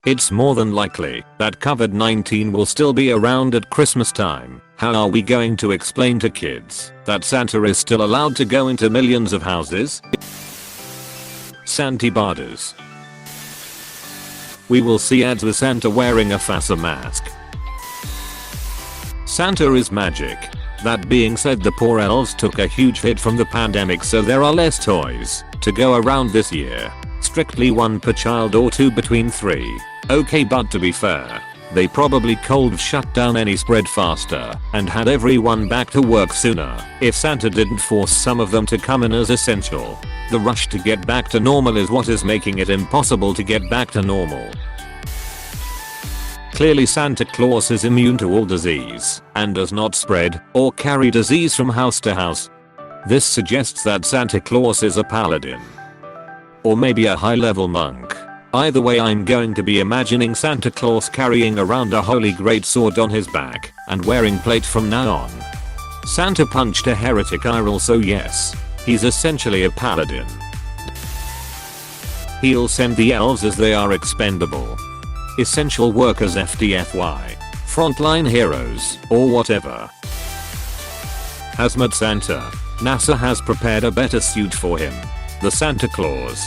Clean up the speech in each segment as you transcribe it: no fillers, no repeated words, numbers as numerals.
It's more than likely that COVID-19 will still be around at Christmas time. How are we going to explain to kids that Santa is still allowed to go into millions of houses? Santi Barders. We will see ads with Santa wearing a face mask. Santa is magic. That being said, the poor elves took a huge hit from the pandemic, so there are less toys to go around this year. Strictly one per child or two between 3. Okay, but to be fair, they probably could shut down any spread faster and had everyone back to work sooner if Santa didn't force some of them to come in as essential. The rush to get back to normal is what is making it impossible to get back to normal. Clearly Santa Claus is immune to all disease and does not spread or carry disease from house to house. This suggests that Santa Claus is a paladin. Or maybe a high-level monk. Either way, I'm going to be imagining Santa Claus carrying around a holy great sword on his back and wearing plate from now on. Santa punched a heretic IRL, so yes, he's essentially a paladin. He'll send the elves as they are expendable. Essential workers, FDFY. Frontline heroes, or whatever. Hazmat Santa. NASA has prepared a better suit for him. The Santa Claus.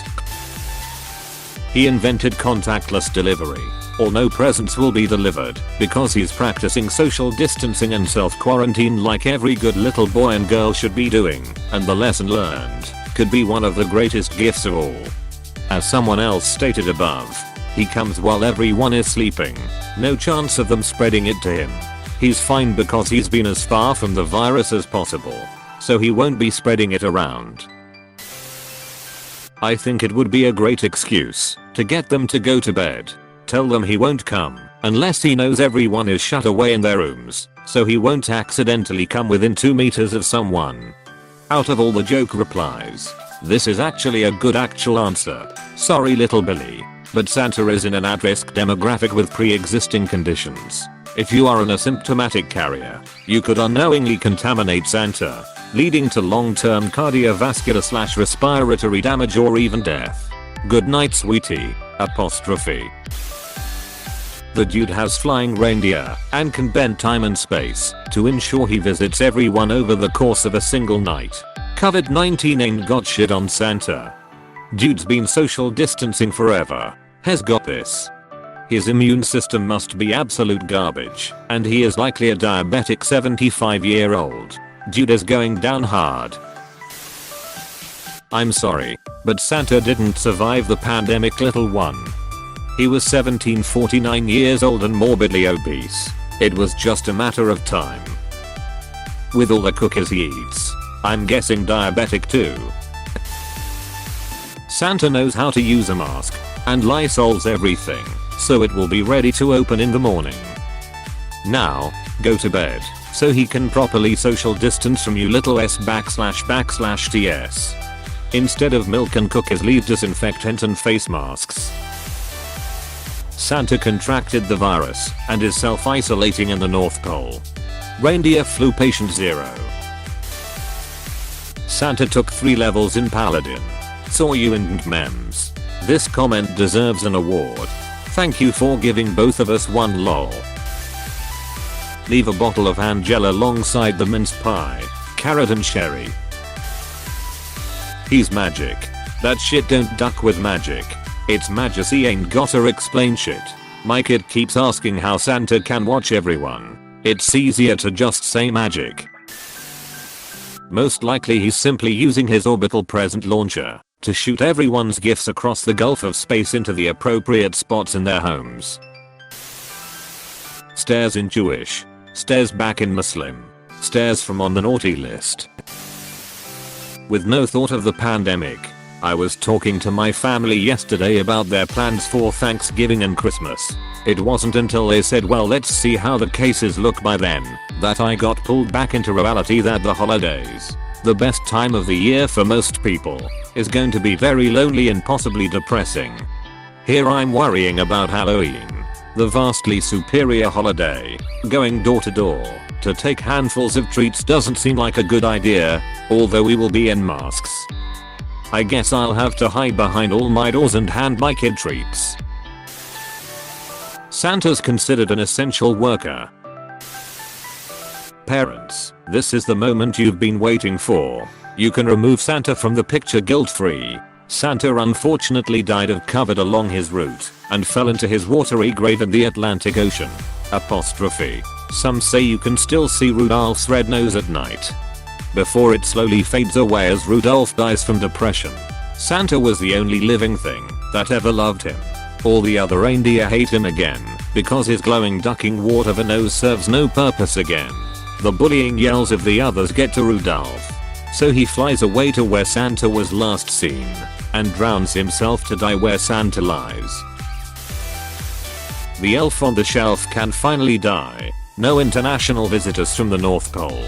He invented contactless delivery, or no presents will be delivered, because he's practicing social distancing and self-quarantine like every good little boy and girl should be doing, and the lesson learned could be one of the greatest gifts of all. As someone else stated above, he comes while everyone is sleeping, no chance of them spreading it to him. He's fine because he's been as far from the virus as possible, so he won't be spreading it around. I think it would be a great excuse to get them to go to bed. Tell them he won't come unless he knows everyone is shut away in their rooms, so he won't accidentally come within 2 meters of someone. Out of all the joke replies, this is actually a good actual answer. Sorry little Billy, but Santa is in an at-risk demographic with pre-existing conditions. If you are an asymptomatic carrier, you could unknowingly contaminate Santa, leading to long-term cardiovascular/respiratory damage or even death. Good night, sweetie. Apostrophe. The dude has flying reindeer and can bend time and space to ensure he visits everyone over the course of a single night. COVID-19 ain't got shit on Santa. Dude's been social distancing forever. Has got this. His immune system must be absolute garbage, and he is likely a diabetic 75-year-old. Dude is going down hard. I'm sorry, but Santa didn't survive the pandemic, little one. He was 49 years old and morbidly obese. It was just a matter of time. With all the cookies he eats, I'm guessing diabetic too. Santa knows how to use a mask and Lysol's everything, so it will be ready to open in the morning. Now, go to bed, so he can properly social distance from you little s//ts. Instead of milk and cookies, leave disinfectant and face masks. Santa contracted the virus and is self-isolating in the North Pole. Reindeer flu patient 0. Santa took 3 levels in Paladin. Saw you in memes. This comment deserves an award. Thank you for giving both of us one lol. Leave a bottle of hand gel alongside the mince pie, carrot and cherry. He's magic. That shit don't duck with magic. It's Majesty ain't gotta explain shit. My kid keeps asking how Santa can watch everyone. It's easier to just say magic. Most likely he's simply using his orbital present launcher to shoot everyone's gifts across the gulf of space into the appropriate spots in their homes. Stares in Jewish. Stares back in Muslim. Stares from on the naughty list. With no thought of the pandemic, I was talking to my family yesterday about their plans for Thanksgiving and Christmas. It wasn't until they said, well, let's see how the cases look by then, that I got pulled back into reality that the holidays, the best time of the year for most people, is going to be very lonely and possibly depressing. Here I'm worrying about Halloween, the vastly superior holiday. Going door to door to take handfuls of treats doesn't seem like a good idea, although we will be in masks. I guess I'll have to hide behind all my doors and hand my kid treats. Santa's considered an essential worker. Parents, this is the moment you've been waiting for. You can remove Santa from the picture guilt-free. Santa unfortunately died of COVID along his route and fell into his watery grave in the Atlantic Ocean. Apostrophe. Some say you can still see Rudolph's red nose at night before it slowly fades away as Rudolph dies from depression. Santa was the only living thing that ever loved him. All the other reindeer hate him again because his glowing ducking wart nose serves no purpose again. The bullying yells of the others get to Rudolph, so he flies away to where Santa was last seen and drowns himself to die where Santa lies. The elf on the shelf can finally die. No international visitors from the North Pole.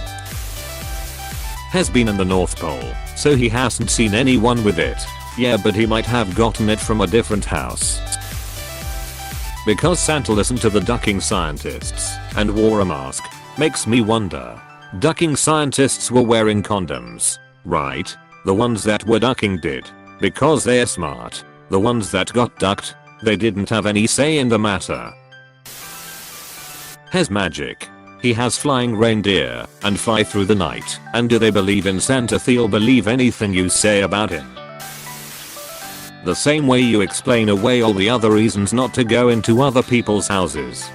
Has been in the North Pole, so he hasn't seen anyone with it. Yeah, but he might have gotten it from a different house. Because Santa listened to the ducking scientists and wore a mask, makes me wonder. Ducking scientists were wearing condoms, right? The ones that were ducking did. Because they're smart. The ones that got ducked, they didn't have any say in the matter. Has magic. He has flying reindeer and fly through the night. And do they believe in Santa? They'll believe anything you say about him. The same way you explain away all the other reasons not to go into other people's houses.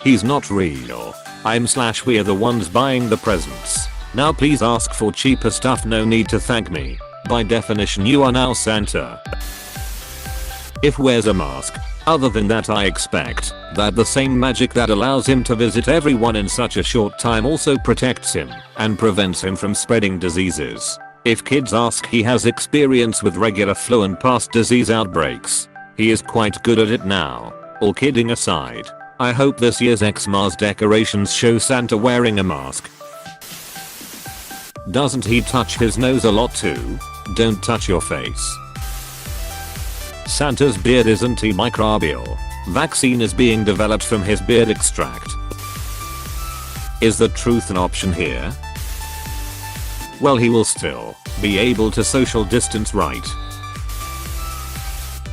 He's not real. We're the ones buying the presents. Now please ask for cheaper stuff, no need to thank me. By definition you are now Santa. If wears a mask. Other than that I expect that the same magic that allows him to visit everyone in such a short time also protects him and prevents him from spreading diseases. If kids ask, he has experience with regular flu and past disease outbreaks. He is quite good at it now. All kidding aside, I hope this year's Xmas decorations show Santa wearing a mask. Doesn't he touch his nose a lot too? Don't touch your face. Santa's beard is antimicrobial. Vaccine is being developed from his beard extract. Is the truth an option here? Well, he will still be able to social distance, right?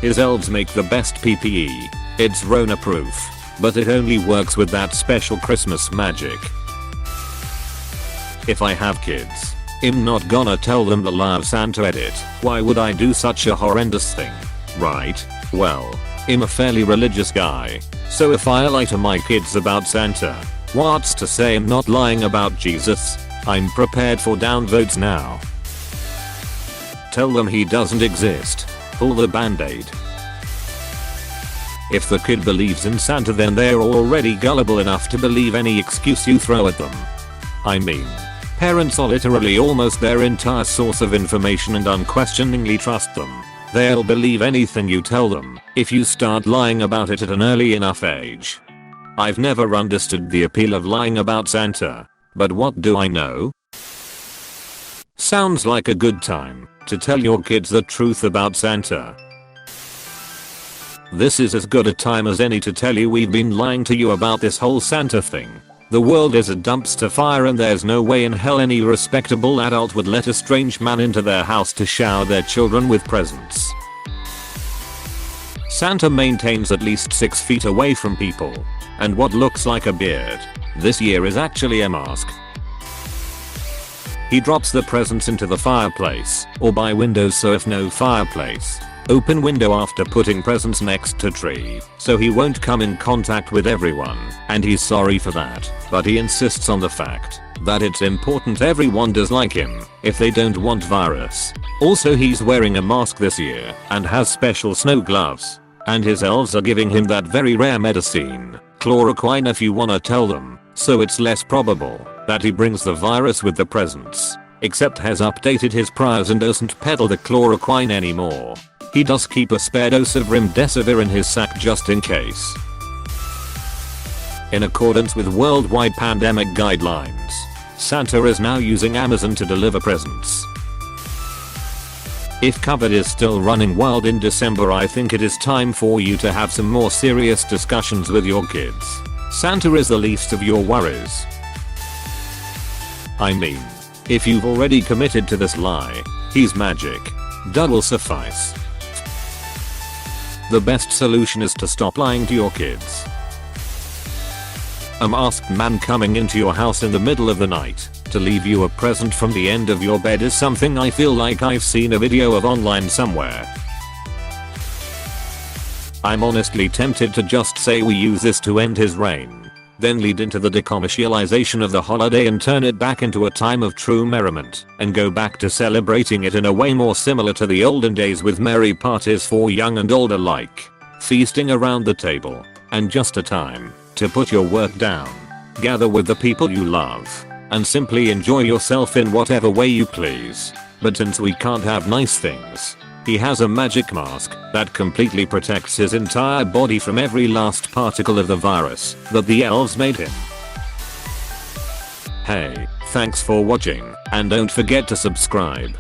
His elves make the best PPE. It's Rona proof, but it only works with that special Christmas magic. If I have kids, I'm not gonna tell them the lie of Santa edit. Why would I do such a horrendous thing? Right? Well, I'm a fairly religious guy, so if I lie to my kids about Santa, what's to say I'm not lying about Jesus? I'm prepared for downvotes now. Tell them he doesn't exist. Pull the band-aid. If the kid believes in Santa, then they're already gullible enough to believe any excuse you throw at them. I mean, parents are literally almost their entire source of information and unquestioningly trust them. They'll believe anything you tell them if you start lying about it at an early enough age. I've never understood the appeal of lying about Santa, but what do I know? Sounds like a good time to tell your kids the truth about Santa. This is as good a time as any to tell you we've been lying to you about this whole Santa thing. The world is a dumpster fire and there's no way in hell any respectable adult would let a strange man into their house to shower their children with presents. Santa maintains at least 6 feet away from people, and what looks like a beard this year is actually a mask. He drops the presents into the fireplace or by windows, so if no fireplace, open window after putting presents next to tree, so he won't come in contact with everyone, and he's sorry for that, but he insists on the fact that it's important everyone does like him if they don't want virus. Also, he's wearing a mask this year and has special snow gloves, and his elves are giving him that very rare medicine, chloroquine if you wanna tell them, so it's less probable that he brings the virus with the presents, except has updated his priors and doesn't peddle the chloroquine anymore. He does keep a spare dose of remdesivir in his sack just in case. In accordance with worldwide pandemic guidelines, Santa is now using Amazon to deliver presents. If COVID is still running wild in December, I think it is time for you to have some more serious discussions with your kids. Santa is the least of your worries. I mean, if you've already committed to this lie, he's magic. That will suffice. The best solution is to stop lying to your kids. A masked man coming into your house in the middle of the night to leave you a present from the end of your bed is something I feel like I've seen a video of online somewhere. I'm honestly tempted to just say we use this to end his reign, then lead into the decommercialization of the holiday and turn it back into a time of true merriment, and go back to celebrating it in a way more similar to the olden days with merry parties for young and old alike, feasting around the table, and just a time to put your work down, gather with the people you love, and simply enjoy yourself in whatever way you please. But since we can't have nice things, he has a magic mask that completely protects his entire body from every last particle of the virus that the elves made him. Hey, thanks for watching, and don't forget to subscribe.